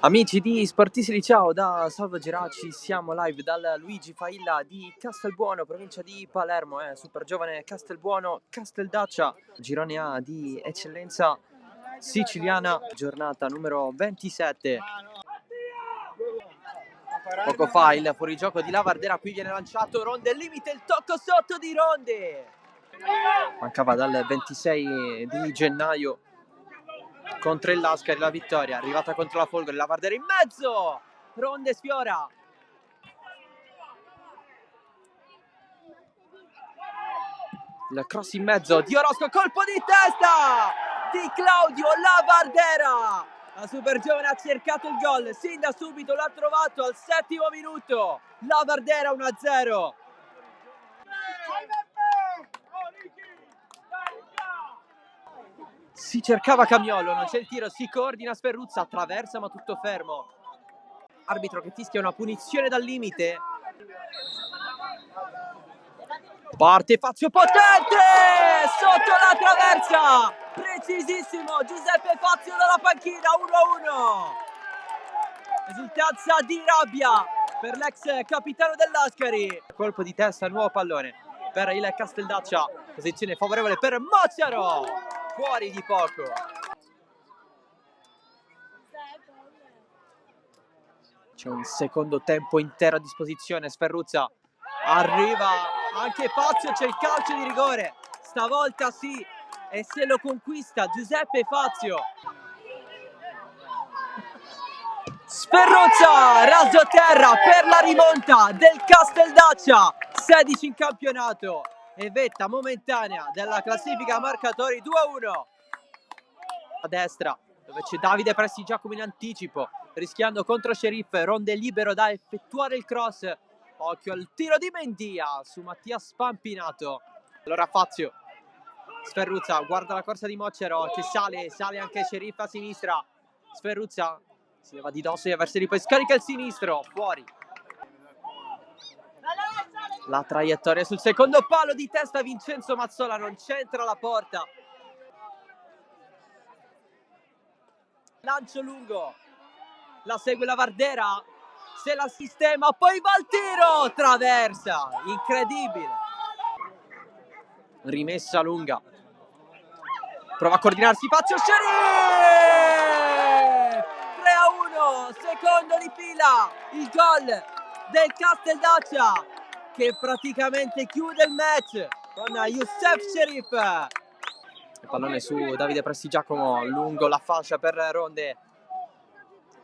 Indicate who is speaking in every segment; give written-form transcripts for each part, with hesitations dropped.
Speaker 1: Amici di Sportisti, ciao da Salvo Geraci, siamo live dal Luigi Failla di Castelbuono, provincia di Palermo, super giovane Castelbuono, Casteldaccia, girone A di eccellenza siciliana, giornata numero 27. Poco fa il fuorigioco di Lavardera, qui viene lanciato Ronde, limite il tocco sotto di Ronde. Mancava dal 26 di gennaio contro il Lascari la vittoria, arrivata contro la Folgore, Lavardera in mezzo, Ronde sfiora. Il cross in mezzo di Orosco, colpo di testa di Claudio Lavardera. La super giovane ha cercato il gol, sin da subito l'ha trovato al 7° minuto. Lavardera 1-0. Si cercava Camiolo, non c'è il tiro, si coordina Sferruzza, attraversa ma tutto fermo. Arbitro che fischia una punizione dal limite. Parte Fazio potente sotto la traversa, precisissimo Giuseppe Fazio dalla panchina, 1-1. Esultanza di rabbia per l'ex capitano dell'Ascari. Colpo di testa, nuovo pallone per il Casteldaccia, posizione favorevole per Mocciaro, fuori di poco. C'è un secondo tempo intero a disposizione, Sferruzza arriva anche Fazio, c'è il calcio di rigore, stavolta sì, e se lo conquista Giuseppe Fazio. Sferruzza, raso terra per la rimonta del Casteldaccia, 16 in campionato e vetta momentanea della classifica marcatori 2-1. A destra, dove c'è Davide Prestigiacomo in anticipo, rischiando contro Sceriff, Ronde libero da effettuare il cross. Occhio al tiro di Mendia su Mattia Spampinato. Allora Fazio, Sferruzza guarda la corsa di Mocero che sale anche Sceriff a sinistra. Sferruzza si leva di dosso e avversari, poi scarica il sinistro, fuori. La traiettoria sul secondo palo di testa, Vincenzo Mazzola non c'entra la porta. Lancio lungo, la segue Lavardera, se la sistema, poi va al tiro, traversa, incredibile. Rimessa lunga, prova a coordinarsi Fazio, Sceriff! 3-1, secondo di fila, il gol del Casteldaccia che praticamente chiude il match con Youssef Sceriff. Il pallone su Davide Prestigiacomo lungo la fascia per Ronde,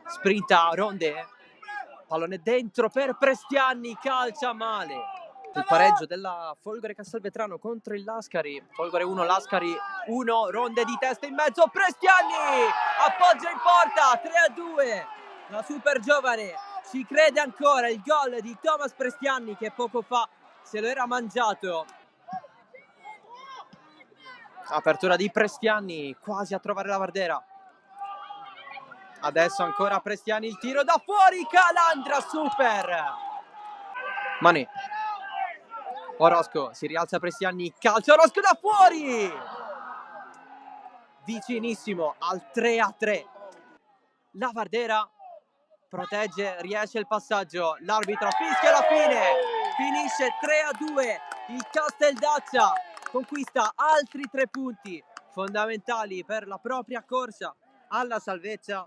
Speaker 1: sprinta Ronde, pallone dentro per Prestianni, calcia male. Il pareggio della Folgore Castelvetrano contro il Lascari, Folgore 1, Lascari 1, Ronde di testa in mezzo, Prestianni appoggia in porta, 3-2. La super giovane ci crede ancora, il gol di Thomas Prestianni che poco fa se lo era mangiato. Apertura di Prestianni, quasi a trovare Lavardera. Adesso ancora Prestianni, il tiro da fuori, Calandra, super. Mané. Orosco, si rialza Prestianni, calcio Orosco da fuori. Vicinissimo al 3-3. Lavardera protegge, riesce il passaggio, l'arbitro fischia la fine. Finisce 3-2, il Casteldaccia conquista altri 3 punti fondamentali per la propria corsa alla salvezza.